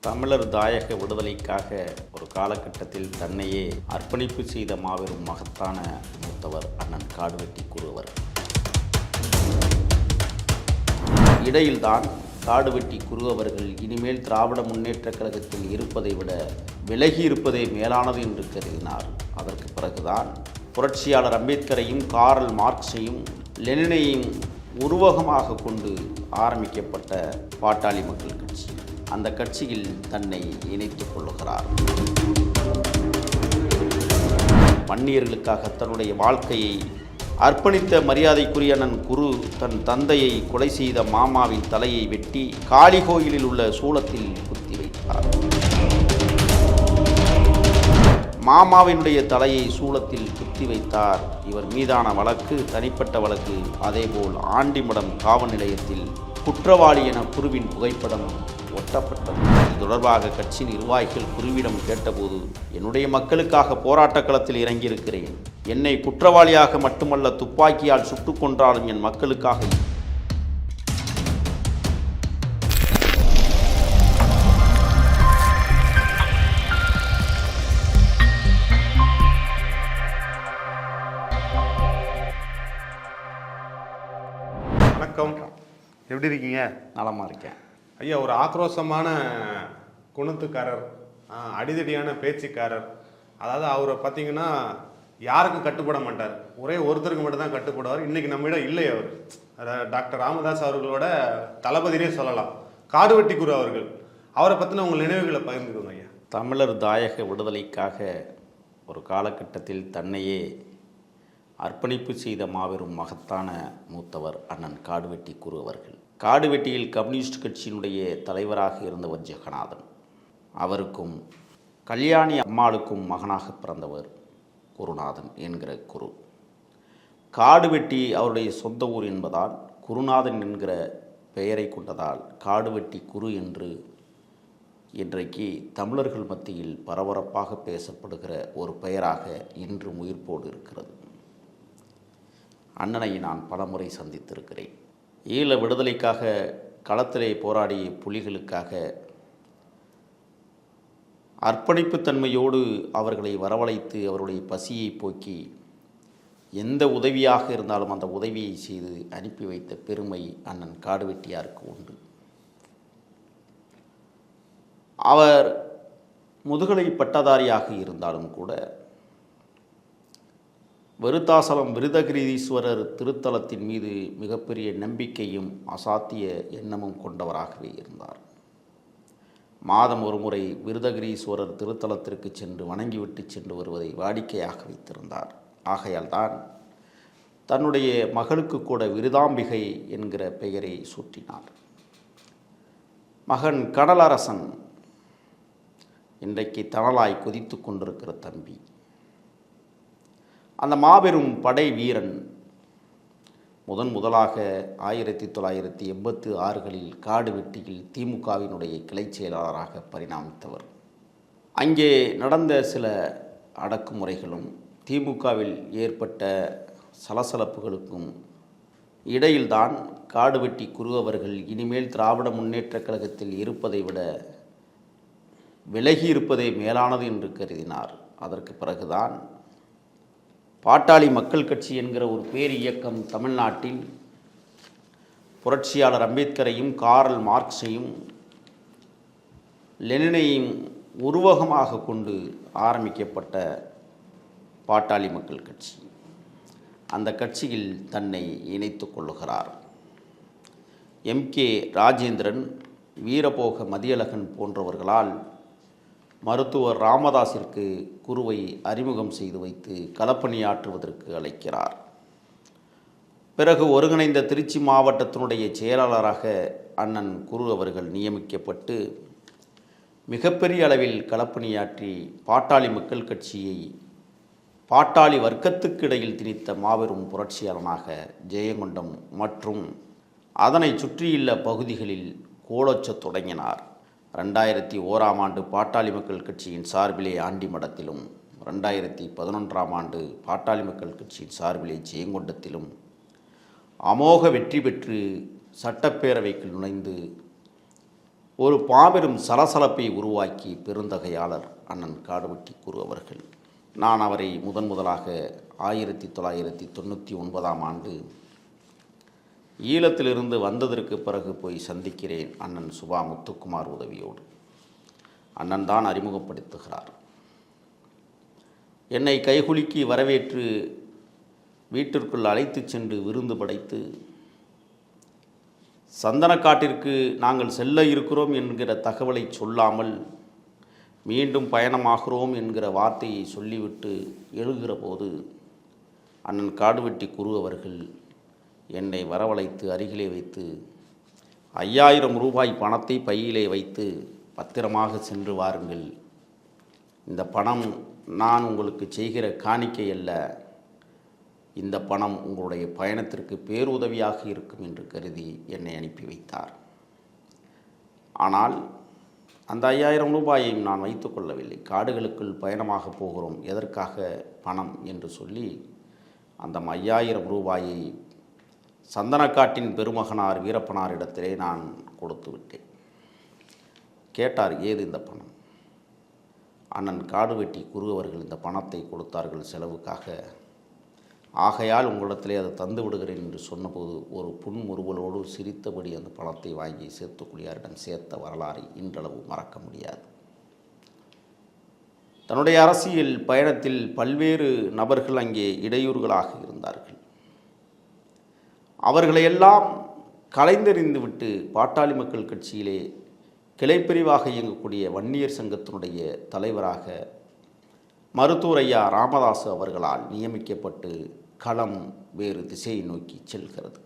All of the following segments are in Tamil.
தமிழர் தாயக விடுதலைக்காக ஒரு காலகட்டத்தில் தன்னையே அர்ப்பணிப்பு செய்த மாபெரும் மகத்தான மூத்தவர் அண்ணன் காடுவெட்டி குருவர். இடையில்தான் காடுவெட்டி குரு அவர்கள் இனிமேல் திராவிட முன்னேற்றக் கழகத்தில் இருப்பதை விட விலகி இருப்பதே மேலானது என்று கருதினார். அதற்கு பிறகுதான் புரட்சியாளர் அம்பேத்கரையும் காரல் மார்க்ஸையும் லெனினையும் உருவகமாக கொண்டு ஆரம்பிக்கப்பட்ட பாட்டாளி மக்கள் கட்சி, அந்த கட்சியில் தன்னை இணைத்துக் கொள்ளுகிறார். வன்னியர்களுக்காக தன்னுடைய வாழ்க்கையை அர்ப்பணித்த மரியாதைக்குரிய அண்ணன் குரு தன் தந்தையை கொலை செய்த மாமாவின் தலையை வெட்டி காளி கோயிலில் உள்ள சூளத்தில் குத்தி வைத்தார். மாமாவினுடைய தலையை சூளத்தில் குத்தி வைத்தார். இவர் மீதான வழக்கு தனிப்பட்ட வழக்கு. அதேபோல் ஆண்டிமடம் காவல் நிலையத்தில் குற்றவாளி என குருவின் புகைப்படம் ஒட்டப்பட்டது. இது தொடர்பாக கட்சி நிர்வாகிகள் குருவிடம் கேட்டபோது, என்னுடைய மக்களுக்காக போராட்ட களத்தில் இறங்கியிருக்கிறேன். என்னை குற்றவாளியாக மட்டுமல்ல, துப்பாக்கியால் சுட்டுக் கொன்றாலும் என் மக்களுக்காக. வணக்கம், எப்படி இருக்கீங்க? நலமா இருக்கேன் ஐயா. ஒரு ஆக்ரோஷமான குணத்துக்காரர், அடிதடியான பேச்சுக்காரர். அதாவது அவரை பார்த்தீங்கன்னா யாருக்கும் கட்டுப்பட மாட்டார், ஒரே ஒருத்தருக்கு மட்டும் தான் கட்டுப்படுவார். இன்னைக்கு நம்மிடம் இல்லை அவர். டாக்டர் ராமதாஸ் அவர்களோட தளபதினே சொல்லலாம், காடுவெட்டி குரு அவர்கள். அவரை பற்றின உங்கள் நினைவுகளை பகிர்ந்துக்கோங்க ஐயா. தமிழர் தாயக விடுதலைக்காக ஒரு காலகட்டத்தில் தன்னையே அர்ப்பணிப்பு செய்த மாபெரும் மகத்தான மூத்தவர் அண்ணன் காடுவெட்டி குரு அவர்கள். காடுவெட்டியில் கம்யூனிஸ்ட் கட்சியினுடைய தலைவராக இருந்தவர் ஜெகநாதன். அவருக்கும் கல்யாணி அம்மாளுக்கும் மகனாக பிறந்தவர் குருநாதன் என்கிற குரு. காடுவெட்டி அவருடைய சொந்த ஊர் என்பதால் குருநாதன் என்கிற பெயரை கொண்டதால் காடுவெட்டி குரு என்று இன்றைக்கு தமிழர்கள் மத்தியில் பரபரப்பாக பேசப்படுகிற ஒரு பெயராக இன்று உயிர்ப்போடு இருக்கிறது. அண்ணனை நான் பலமுறை சந்தித்திருக்கிறேன். ஈழ விடுதலைக்காக களத்திலே போராடிய புலிகளுக்காக அர்ப்பணிப்புத்தன்மையோடு அவர்களை வரவழைத்து அவருடைய பசியை போக்கி எந்த உதவியாக இருந்தாலும் அந்த உதவியை செய்து அனுப்பி வைத்த பெருமை அண்ணன் காடுவெட்டியாருக்கு உண்டு. அவர் முதுகலை பட்டதாரியாக இருந்தாலும் கூட விருத்தாசலம் விருதகிரீஸ்வரர் திருத்தலத்தின் மீது மிகப்பெரிய நம்பிக்கையும் அசாத்திய எண்ணமும் கொண்டவராகவே இருந்தார். மாதம் ஒரு முறை விருதகிரீஸ்வரர் திருத்தலத்திற்கு சென்று வணங்கிவிட்டு சென்று வருவதை வாடிக்கையாக வைத்திருந்தார். ஆகையால் தான் தன்னுடைய மகளுக்கு கூட விருதாம்பிகை என்கிற பெயரை சூட்டினார். மகன் கடலரசன் இன்றைக்கு தணலாய் கொதித்து கொண்டிருக்கிற தம்பி. அந்த மாபெரும் படை வீரன் முதலாக 1986களில் காடுவெட்டியில் திமுகவினுடைய கிளை செயலாளராக பரிணாமித்தவர். அங்கே நடந்த சில அடக்குமுறைகளும் திமுகவில் ஏற்பட்ட சலசலப்புகளுக்கும் இடையில்தான் காடுவெட்டி குரு அவர்கள் இனிமேல் திராவிட முன்னேற்றக் கழகத்தில் இருப்பதை விட விலகி இருப்பதே மேலானது என்று கருதினார். அதற்கு பிறகுதான் பாட்டாளி மக்கள் கட்சி என்கிற ஒரு பேர் இயக்கம் தமிழ்நாட்டில் புரட்சியாளர் அம்பேத்கரையும் காரல் மார்க்ஸையும் லெனினையும் உருவகமாக கொண்டு ஆரம்பிக்கப்பட்ட பாட்டாளி மக்கள் கட்சி, அந்த கட்சியில் தன்னை இணைத்துக் கொள்ளுகிறார். MK ராஜேந்திரன், வீரபோக மதியழகன் போன்றவர்களால் மருத்துவர் ராமதாஸிற்கு குருவை அறிமுகம் செய்து வைத்து களப்பணியாற்றுவதற்கு அழைக்கிறார். பிறகு ஒருங்கிணைந்த திருச்சி மாவட்டத்தினுடைய செயலாளராக அண்ணன் குரு அவர்கள் நியமிக்கப்பட்டு மிகப்பெரிய அளவில் களப்பணியாற்றி பாட்டாளி மக்கள் கட்சியை பாட்டாளி வர்க்கத்துக்கு இடையில் திணித்த மாபெரும் புரட்சியாளனாக ஜெயங்கொண்டம் மற்றும் அதனை சுற்றியுள்ள பகுதிகளில் கோலோச்சத் தொடங்கினார். 2001ஆம் ஆண்டு பாட்டாளி மக்கள் கட்சியின் சார்பிலே ஆண்டிமடத்திலும், 2011ஆம் ஆண்டு பாட்டாளி மக்கள் கட்சியின் சார்பிலே ஜெயங்கொண்டத்திலும் அமோக வெற்றி பெற்று சட்டப்பேரவைக்கு நுழைந்து ஒரு மாபெரும் சலசலப்பை உருவாக்கி பெருந்தகையாளர் அண்ணன் காடுவெட்டி குரு அவர்கள். நான் அவரை முதலாக 1999ஆம் ஆண்டு ஈழத்திலிருந்து வந்ததற்கு பிறகு போய் சந்திக்கிறேன் அண்ணன் சுபா முத்துக்குமார் உதவியோடு. அண்ணன் தான் அறிமுகப்படுத்துகிறார். என்னை கைகுலுக்கி வரவேற்று வீட்டிற்குள் அழைத்து சென்று விருந்து படைத்து சந்தனக்காட்டிற்கு நாங்கள் செல்ல இருக்கிறோம் என்கிற தகவலை சொல்லாமல் மீண்டும் பயணமாகிறோம் என்கிற வார்த்தையை சொல்லிவிட்டு எழுகிற போது அண்ணன் காடுவெட்டி குரு அவர்கள் என்னை வரவழைத்து அருகிலே வைத்து 5000 ரூபாய் பணத்தை பையிலே வைத்து பத்திரமாக சென்று வாருங்கள், இந்த பணம் நான் உங்களுக்கு செய்கிற காணிக்கை அல்ல, இந்த பணம் உங்களுடைய பயணத்திற்கு பேருதவியாக இருக்கும் என்று கருதி என்னை அனுப்பி வைத்தார். ஆனால் அந்த 5000 ரூபாயையும் நான் வைத்து கொள்ளவில்லை. காடுகளுக்குள் பயணமாக போகிறோம், எதற்காக பணம் என்று சொல்லி அந்த 5000 ரூபாயை சந்தனக்காட்டின் பெருமகனார் வீரப்பனார் இடத்திலே நான் கொடுத்து விட்டேன். கேட்டார், ஏது இந்த பணம்? அண்ணன் காடுவெட்டி குரு அவர்கள் இந்த பணத்தை கொடுத்தார்கள் செலவுக்காக, ஆகையால் உங்களிடத்திலே அதை தந்து விடுகிறேன் என்று சொன்னபோது ஒரு புன்முறுவலோடு சிரித்தபடி அந்த பணத்தை வாங்கி சேத்துக்குடியாரிடம் சேர்த்த வரலாறை இன்றளவு மறக்க முடியாது. தன்னுடைய அரசியல் பயணத்தில் பல்வேறு நபர்கள் அங்கே இடையூறுகளாக இருந்தார்கள். அவர்களையெல்லாம் கலைந்தெறிந்துவிட்டு பாட்டாளி மக்கள் கட்சியிலே கிளைப்பிரிவாக இயங்கக்கூடிய வன்னியர் சங்கத்தினுடைய தலைவராக மருத்துவர் ஐயா ராமதாசு அவர்களால் நியமிக்கப்பட்டு களம் வேறு திசையை நோக்கி செல்கிறது.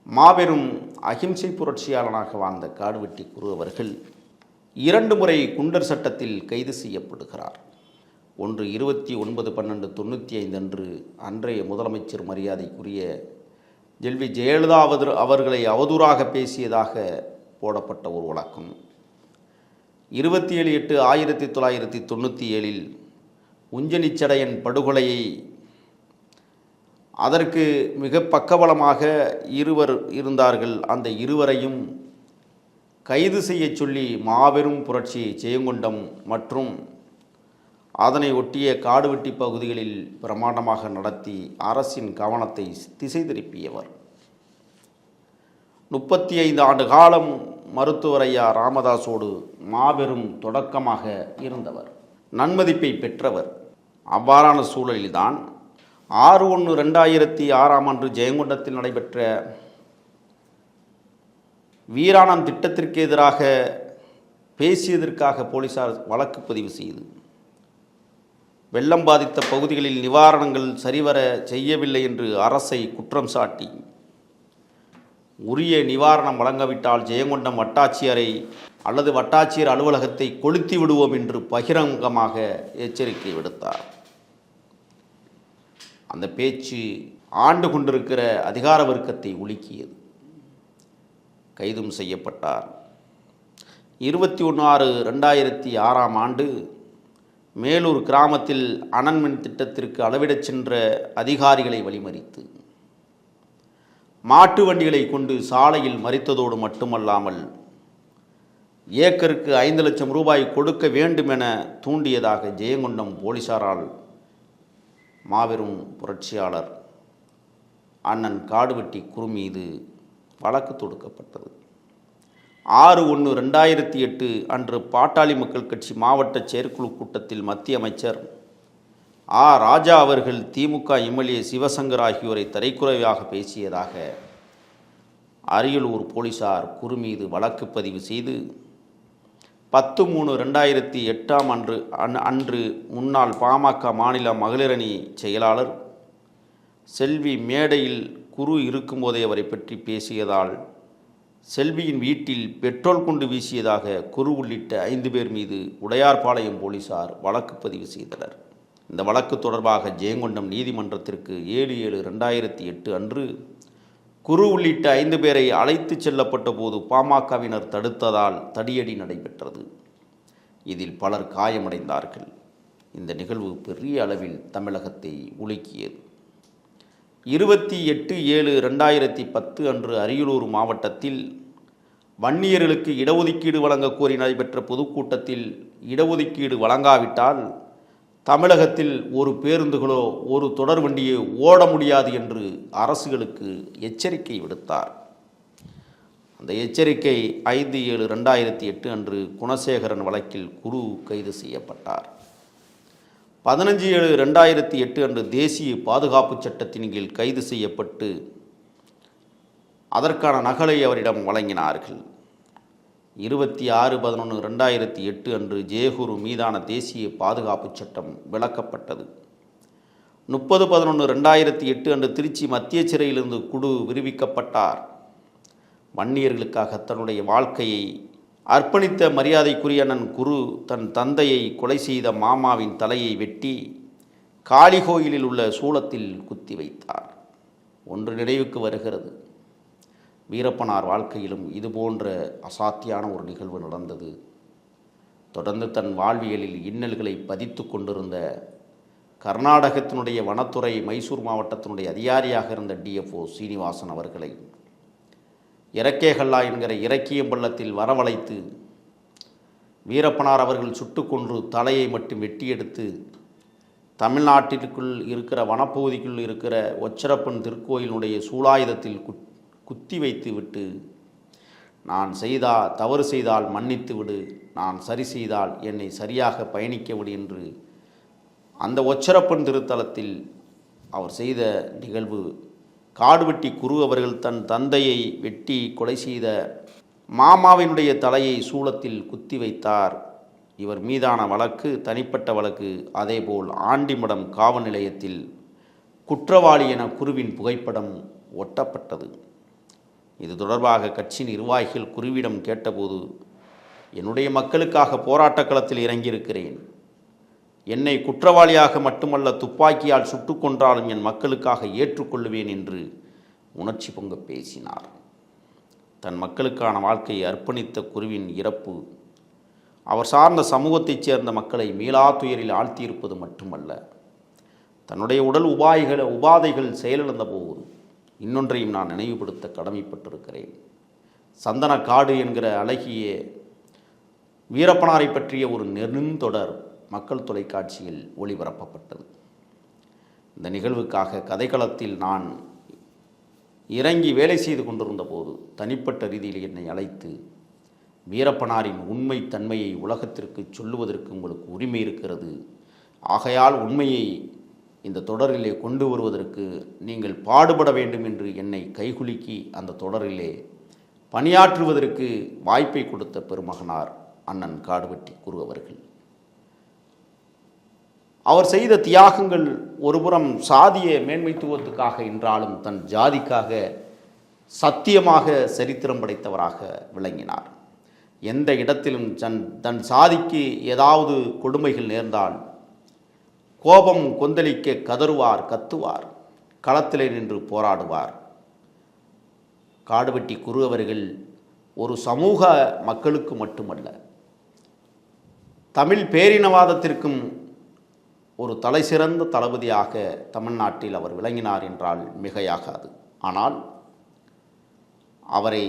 மாபெரும் அகிம்சை புரட்சியாளனாக வாழ்ந்த காடுவெட்டி குரு அவர்கள் 2 முறை குண்டர் சட்டத்தில் கைது செய்யப்படுகிறார். ஒன்று 29/12/95 அன்று அன்றைய முதலமைச்சர் மரியாதைக்குரிய ஜெல்வி ஜெயலலிதா அவர்களை அவதூறாக பேசியதாக போடப்பட்ட ஒரு வழக்கம். 27/8/1997 உஞ்சனிச்சடையன் படுகொலையை அதற்கு மிக பக்கபலமாக இருவர் இருந்தார்கள். அந்த இருவரையும் கைது செய்ய சொல்லி மாபெரும் புரட்சி ஜெயங்கொண்டம் மற்றும் அதனை ஒட்டிய காடுவெட்டி பகுதிகளில் பிரமாண்டமாக நடத்தி அரசின் கவனத்தை திசை திருப்பியவர். 35 ஆண்டு காலம் மருத்துவர் ஐயா ராமதாஸோடு மாபெரும் தொடக்கமாக இருந்தவர், நன்மதிப்பை பெற்றவர். அவ்வாறான சூழலில்தான் 6/1/2006 அன்று ஜெயங்கொண்டத்தில் நடைபெற்ற வீராணம் திட்டத்திற்கு எதிராக பேசியதற்காக போலீசார் வழக்கு பதிவு செய்து வெள்ளம் பாதித்த பகுதிகளில் நிவாரணங்கள் சரிவர செய்யவில்லை என்று அரசை குற்றம் சாட்டி உரிய நிவாரணம் வழங்கவிட்டால் ஜெயங்கொண்டம் வட்டாட்சியரை அல்லது வட்டாட்சியர் அலுவலகத்தை கொளுத்தி விடுவோம் என்று பகிரங்கமாக எச்சரிக்கை விடுத்தார். அந்த பேச்சு ஆண்டு கொண்டிருக்கிற அதிகார வர்க்கத்தை உலுக்கியது. கைதும் செய்யப்பட்டார். 21/6/2006 ஆண்டு மேலூர் கிராமத்தில் அனன்மின் திட்டத்திற்கு அளவிடச் சென்ற அதிகாரிகளை வழிமறித்து மாட்டு வண்டிகளை கொண்டு சாலையில் மறித்ததோடு மட்டுமல்லாமல் ஏக்கருக்கு 5 லட்சம் ரூபாய் கொடுக்க வேண்டும் என தூண்டியதாக ஜெயங்கொண்டம் போலீசாரால் மாபெரும் புரட்சியாளர் அண்ணன் காடுவெட்டி குரு மீது வழக்கு தொடுக்கப்பட்டது. 6/1/2008 அன்று பாட்டாளி மக்கள் கட்சி மாவட்ட செயற்குழு கூட்டத்தில் மத்திய அமைச்சர் ராஜா அவர்கள் திமுக எம்எல்ஏ சிவசங்கர் ஆகியோரை தரைக்குறைவாக பேசியதாக அரியலூர் போலீசார் குரு மீது வழக்கு பதிவு செய்து 10/3/2008 அன்று முன்னாள் பாமக மாநில மகளிரணி செயலாளர் செல்வி மேடையில் குரு இருக்கும்போதே அவரை பற்றி பேசியதால் செல்வியின் வீட்டில் பெட்ரோல் கொண்டு வீசியதாக குரு உள்ளிட்ட 5 பேர் மீது உடையார்பாளையம் போலீசார் வழக்கு பதிவு செய்தனர். இந்த வழக்கு தொடர்பாக ஜெயங்கொண்டம் நீதிமன்றத்திற்கு 7/7/2008 அன்று குரு உள்ளிட்ட 5 பேரை அழைத்து செல்லப்பட்ட போது பாமகவினர் தடுத்ததால் தடியடி நடைபெற்றது. இதில் பலர் காயமடைந்தார்கள். இந்த நிகழ்வு பெரிய அளவில் தமிழகத்தை உலுக்கியது. 28/7/2010 அன்று அரியலூர் மாவட்டத்தில் வன்னியர்களுக்கு இடஒதுக்கீடு வழங்க கோரி நடைபெற்ற பொதுக்கூட்டத்தில் இடஒதுக்கீடு வழங்காவிட்டால் தமிழகத்தில் ஒரு பேருந்துகளோ ஒரு தொடர் வண்டியோ ஓட முடியாது என்று அரசுகளுக்கு எச்சரிக்கை விடுத்தார். அந்த எச்சரிக்கை 5/7/2008 அன்று குணசேகரன் வழக்கில் குரு கைது செய்யப்பட்டார். 15/7/2008 அன்று தேசிய பாதுகாப்பு சட்டத்தின் கீழ் கைது செய்யப்பட்டு அதற்கான நகலை அவரிடம் வழங்கினார்கள். 26/11/2008 அன்று ஜெயகுரு மீதான தேசிய பாதுகாப்பு சட்டம் விலக்கப்பட்டது. 30/11/2008 அன்று திருச்சி மத்திய சிறையிலிருந்து குடு விடுவிக்கப்பட்டார். வன்னியர்களுக்காக தன்னுடைய வாழ்க்கையை அர்ப்பணித்த மரியாதைக்குரிய அண்ணன் குரு தன் தந்தையை கொலை செய்த மாமாவின் தலையை வெட்டி காளி கோயிலில் உள்ள சூளத்தில் குத்தி வைத்தார். ஒன்று நினைவுக்கு வருகிறது. வீரப்பனார் வாழ்க்கையிலும் இதுபோன்ற அசாத்தியான ஒரு நிகழ்வு நடந்தது. தொடர்ந்து தன் வாழ்வியலில் இன்னல்களை பதித்து கொண்டிருந்த கர்நாடகத்தினுடைய வனத்துறை மைசூர் மாவட்டத்தினுடைய அதிகாரியாக இருந்த டிஎஃப்ஓ சீனிவாசன் அவர்களை இறக்கேகல்லா என்கிற இறக்கியம் பள்ளத்தில் வரவழைத்து வீரப்பனார் அவர்கள் சுட்டு கொன்று தலையை மட்டும் வெட்டி எடுத்து தமிழ்நாட்டிற்குள் இருக்கிற வனப்பகுதிக்குள் இருக்கிற ஒச்சரப்பன் திருக்கோயிலுடைய சூலாயுதத்தில் குத்தி வைத்து விட்டு, நான் தவறு செய்தால் மன்னித்து விடு, நான் சரி செய்தால் என்னை சரியாக பயணிக்க விடு என்று அந்த ஒச்சரப்பன் திருத்தலத்தில் அவர் செய்த நிகழ்வு. காடுவெட்டி குரு அவர்கள் தன் தந்தையை வெட்டி கொலை செய்த மாமாவினுடைய தலையை சூளத்தில் குத்தி வைத்தார். இவர் மீதான வழக்கு தனிப்பட்ட வழக்கு. அதேபோல் ஆண்டிமடம் காவல் நிலையத்தில் குற்றவாளி என குருவின் புகைப்படம் ஒட்டப்பட்டது. இது தொடர்பாக கட்சி நிர்வாகிகள் குருவிடம் கேட்டபோது, என்னுடைய மக்களுக்காக போராட்டக் களத்தில் இறங்கியிருக்கிறேன், என்னை குற்றவாளியாக மட்டுமல்ல துப்பாக்கியால் சுட்டு கொன்றாலும் என் மக்களுக்காக ஏற்றுக்கொள்ளுவேன் என்று உணர்ச்சி பொங்க பேசினார். தன் மக்களுக்கான வாழ்க்கையை அர்ப்பணித்த குருவின் இறப்பு அவர் சார்ந்த சமூகத்தைச் சேர்ந்த மக்களை மீளா துயரில் ஆழ்த்தியிருப்பது மட்டுமல்ல, தன்னுடைய உடல் உபாதைகள் செயலிழந்த போது இன்னொன்றையும் நான் நினைவுபடுத்த கடமைப்பட்டிருக்கிறேன். சந்தனக்காடு என்கிற அழகிய வீரப்பனாரை பற்றிய ஒரு நெடுந்தொடர் மக்கள் தொலைக்காட்சியில் ஒளிபரப்பப்பட்டது. இந்த நிகழ்வுக்காக கதைக்களத்தில் நான் இறங்கி வேலை செய்து கொண்டிருந்த போது தனிப்பட்ட ரீதியில் என்னை அழைத்து, வீரப்பனாரின் உண்மை தன்மையை உலகத்திற்கு சொல்லுவதற்கு உங்களுக்கு உரிமை இருக்கிறது, ஆகையால் உண்மையை இந்த தொடரிலே கொண்டு வருவதற்கு நீங்கள் பாடுபட வேண்டும் என்று என்னை கைகுலுக்கி அந்த தொடரிலே பணியாற்றுவதற்கு வாய்ப்பை கொடுத்த பெருமகனார் அண்ணன் காடுவெட்டி குரு அவர்கள். அவர் செய்த தியாகங்கள் ஒருபுறம் சாதிய மேன்மைத்துவத்துக்காக என்றாலும் தன் ஜாதிக்காக சத்தியமாக சரித்திரம் படைத்தவராக விளங்கினார். எந்த இடத்திலும் தன் சாதிக்கு ஏதாவது கொடுமைகள் நேர்ந்தால் கோபம் கொந்தளிக்க கதறுவார், கத்துவார், களத்திலே நின்று போராடுவார். காடுவெட்டி குரு அவர்கள் ஒரு சமூக மக்களுக்கு மட்டுமல்ல, தமிழ் பேரினவாதத்திற்கும் ஒரு தலை சிறந்த தளபதியாக தமிழ்நாட்டில் அவர் விளங்கினார் என்றால் மிகையாகாது. ஆனால் அவரை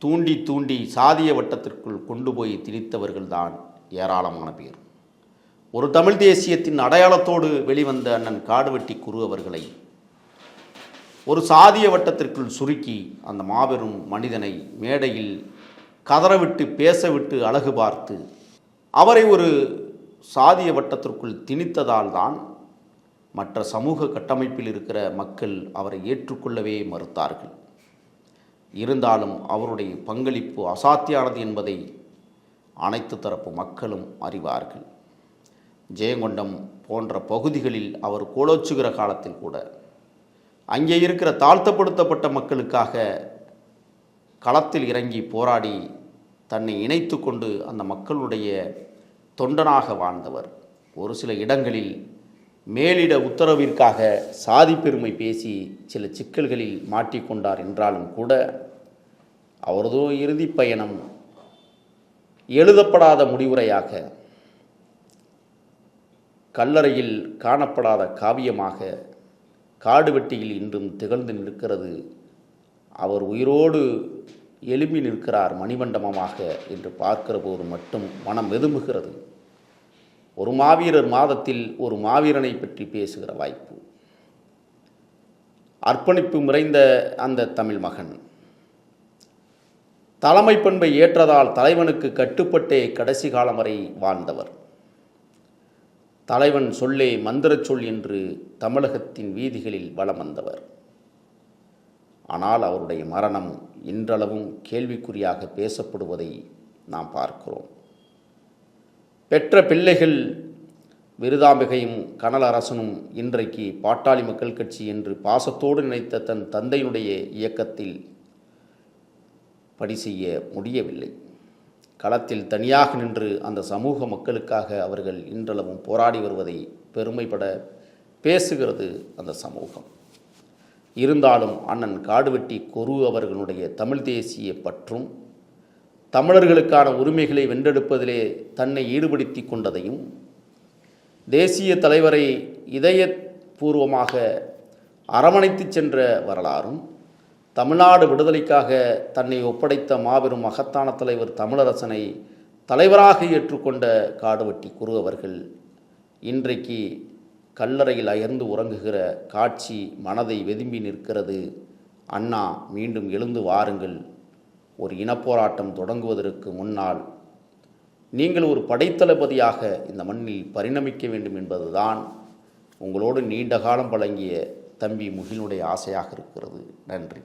தூண்டி தூண்டி சாதிய வட்டத்திற்குள் கொண்டு போய் திணித்தவர்கள்தான் ஏராளமான பேர். ஒரு தமிழ் தேசியத்தின் அடையாளத்தோடு வெளிவந்த அண்ணன் காடுவெட்டி குரு அவர்களை ஒரு சாதிய வட்டத்திற்குள் சுருக்கி அந்த மாபெரும் மனிதனை மேடையில் கதறவிட்டு பேசவிட்டு அழகு பார்த்து அவரை ஒரு சாதிய வட்டத்திற்குள் திணித்ததால் தான் மற்ற சமூக கட்டமைப்பில் இருக்கிற மக்கள் அவரை ஏற்றுக்கொள்ளவே மறுத்தார்கள். இருந்தாலும் அவருடைய பங்களிப்பு அசாத்தியானது என்பதை அனைத்து தரப்பு மக்களும் அறிவார்கள். ஜெயங்கொண்டம் போன்ற பகுதிகளில் அவர் கோலோச்சுகிற காலத்தில் கூட அங்கே இருக்கிற தாழ்த்தப்படுத்தப்பட்ட மக்களுக்காக களத்தில் இறங்கி போராடி தன்னை இணைத்து கொண்டு அந்த மக்களுடைய தொண்டனாக வாழ்ந்தவர். ஒரு சில இடங்களில் மேலிட உத்தரவிற்காக சாதி பெருமை பேசி சில சிக்கல்களில் மாட்டிக்கொண்டார் என்றாலும் கூட அவரதோ இறுதி பயணம் எழுதப்படாத முடிவுரையாக, கல்லறையில் காணப்படாத காவியமாக காடுவெட்டியில் இன்றும் திகழ்ந்து நிற்கிறது. அவர் உயிரோடு எழும்பி நிற்கிறார் மணிமண்டபமாக என்று பார்க்கிற போது மட்டும் மனம் வெதும்புகிறது. ஒரு மாவீரர் மாதத்தில் ஒரு மாவீரனை பற்றி பேசுகிற வாய்ப்பு. அர்ப்பணிப்பு நிறைந்த அந்த தமிழ் மகன் தலைமை பண்பை ஏற்றதால் தலைவனுக்கு கட்டுப்பட்டே கடைசி காலம் வரை வாழ்ந்தவர். தலைவன் சொல்லே மந்திரச் சொல் என்று தமிழகத்தின் வீதிகளில் வலம் வந்தவர். ஆனால் அவருடைய மரணம் இன்றளவும் கேள்விக்குறியாக பேசப்படுவதை நாம் பார்க்கிறோம். பெற்ற பிள்ளைகள் விருதாம்பிகையும் கனலரசனும் இன்றைக்கு பாட்டாளி மக்கள் கட்சி என்று பாசத்தோடு நினைத்த தன் தந்தையினுடைய இயக்கத்தில் பணி செய்ய முடியவில்லை. களத்தில் தனியாக நின்று அந்த சமூக மக்களுக்காக அவர்கள் இன்றளவும் போராடி வருவதை பெருமைப்பட பேசுகிறது அந்த சமூகம். இருந்தாலும் அண்ணன் காடுவெட்டி கொரு அவர்களுடைய தமிழ் தேசிய பற்றும் தமிழர்களுக்கான உரிமைகளை வென்றெடுப்பதிலே தன்னை ஈடுபடுத்தி கொண்டதையும் தேசிய தலைவரை இதயபூர்வமாக அரவணைத்து சென்ற வரலாறும் தமிழ்நாடு விடுதலைக்காக தன்னை ஒப்படைத்த மாபெரும் மகத்தான தலைவர் தமிழரசனை தலைவராக ஏற்றுக்கொண்ட காடுவெட்டி குரு அவர்கள் இன்றைக்கு கல்லறையில் அயர்ந்து உறங்குகிற காட்சி மனதை வெதும்பி நிற்கிறது. அண்ணா, மீண்டும் எழுந்து வாருங்கள். ஒரு இனப்போராட்டம் தொடங்குவதற்கு முன்னால் நீங்கள் ஒரு படைத்தளபதியாக இந்த மண்ணில் பரிணமிக்க வேண்டும் என்பதுதான் உங்களோடு நீண்ட காலம் பழங்கிய தம்பி முகிலுடைய ஆசையாக இருக்கிறது. நன்றி.